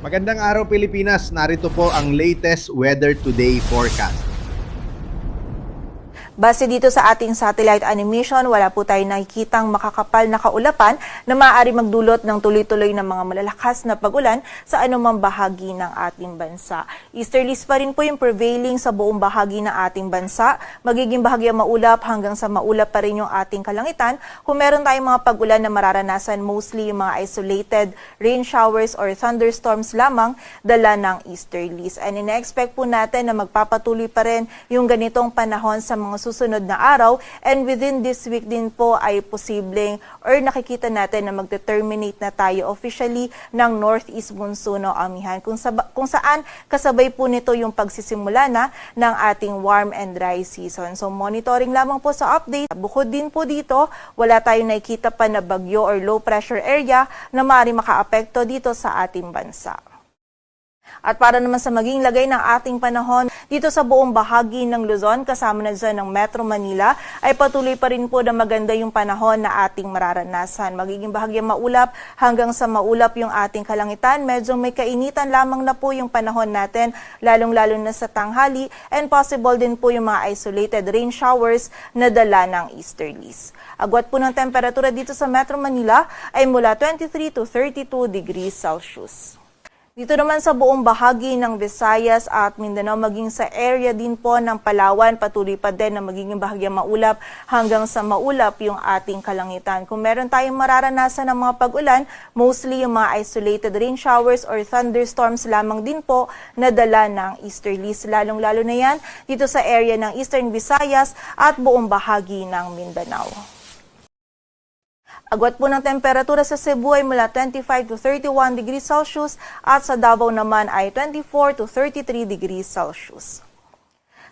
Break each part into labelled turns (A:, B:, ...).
A: Magandang araw Pilipinas, narito po ang latest Weather Today forecast.
B: Base dito sa ating satellite animation, wala po tayong nakikitang makakapal na kaulapan na maaari magdulot ng tuloy-tuloy na mga malalakas na pag-ulan sa anumang bahagi ng ating bansa. Easterlies pa rin po yung prevailing sa buong bahagi ng ating bansa. Magiging bahagyang maulap hanggang sa maulap pa rin yung ating kalangitan. Kung meron tayong mga pag-ulan na mararanasan, mostly yung mga isolated rain showers or thunderstorms lamang dala ng easterlies. And ina-expect po natin na magpapatuloy pa rin yung ganitong panahon sa mga susunod na araw, and within this week din po ay posibleng or nakikita natin na magdeterminate na tayo officially ng northeast monsoon o amihan kung saan kasabay po nito yung pagsisimula na ng ating warm and dry season. So monitoring lamang po sa update. Bukod din po dito, wala tayong nakikita pa na bagyo or low pressure area na maaaring makaapekto dito sa ating bansa. At para naman sa maging lagay ng ating panahon, dito sa buong bahagi ng Luzon, kasama na dyan ng Metro Manila, ay patuloy pa rin po na maganda yung panahon na ating mararanasan. Magiging bahagyang maulap hanggang sa maulap yung ating kalangitan. Medyo may kainitan lamang na po yung panahon natin, lalong-lalo na sa tanghali, and possible din po yung mga isolated rain showers na dala ng easterlies. Agwat po ng temperatura dito sa Metro Manila ay mula 23 to 32 degrees Celsius. Dito naman sa buong bahagi ng Visayas at Mindanao, maging sa area din po ng Palawan, patuloy pa din na magiging bahagyang maulap hanggang sa maulap yung ating kalangitan. Kung meron tayong mararanasan ng mga pag-ulan, mostly yung mga isolated rain showers or thunderstorms lamang din po na dala ng easterlies. Lalong-lalo na yan dito sa area ng Eastern Visayas at buong bahagi ng Mindanao. Agwat po ng temperatura sa Cebu ay mula 25 to 31 degrees Celsius at sa Davao naman ay 24 to 33 degrees Celsius.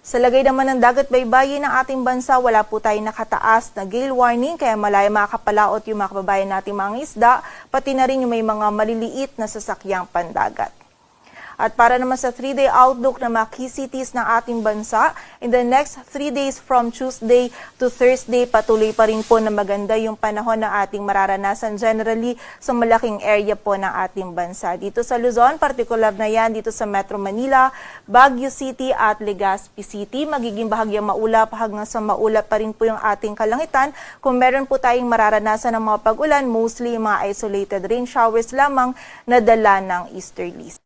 B: Sa lagay naman ng dagat baybayin ng ating bansa, wala po tayong nakataas na gale warning kaya malaya makakapalaot yung mga kababayan nating mga isda, pati na rin yung may mga maliliit na sasakyang pandagat. At para naman sa 3-day outlook ng mga key cities ng ating bansa, in the next 3 days from Tuesday to Thursday, patuloy pa rin po na maganda yung panahon na ating mararanasan generally sa malaking area po ng ating bansa. Dito sa Luzon, partikular na yan dito sa Metro Manila, Baguio City at Legazpi City. Magiging bahagyang maulap hanggang sa maulap pa rin po yung ating kalangitan. Kung meron po tayong mararanasan ng mga pag-ulan, mostly mga isolated rain showers lamang na dala ng easterlies.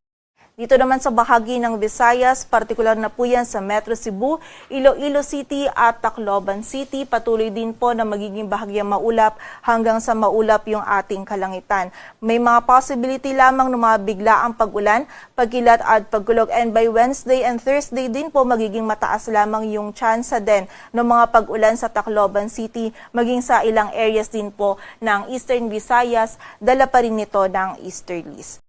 B: Dito naman sa bahagi ng Visayas, partikular na po yan sa Metro Cebu, Iloilo City at Tacloban City. Patuloy din po na magiging bahagyang maulap hanggang sa maulap yung ating kalangitan. May mga possibility lamang ng mga biglaang pag-ulan, pagkilat at pagkulog. And by Wednesday and Thursday din po magiging mataas lamang yung tsansa din ng mga pag-ulan sa Tacloban City, maging sa ilang areas din po ng Eastern Visayas, dala pa rin nito ng easterlies.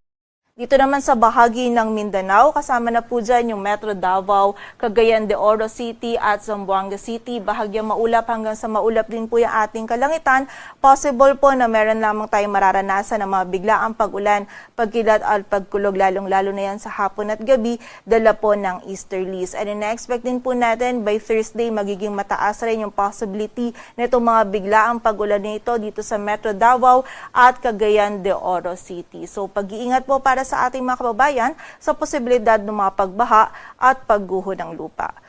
B: Dito naman sa bahagi ng Mindanao, kasama na po dyan yung Metro Davao, Cagayan de Oro City at Zamboanga City. Bahagyang maulap hanggang sa maulap din po yung ating kalangitan. Possible po na meron lamang tayong mararanasan ng mga biglaang pag-ulan, pagkilat at pagkulog, lalong-lalo na yan sa hapon at gabi, dala po ng easterlies. And ina-expect din po natin by Thursday magiging mataas rin yung possibility na itong mga biglaang pag-ulan nito dito sa Metro Davao at Cagayan de Oro City. So pag-iingat po para sa ating mga kababayan sa posibilidad ng mga pagbaha at pagguho ng lupa.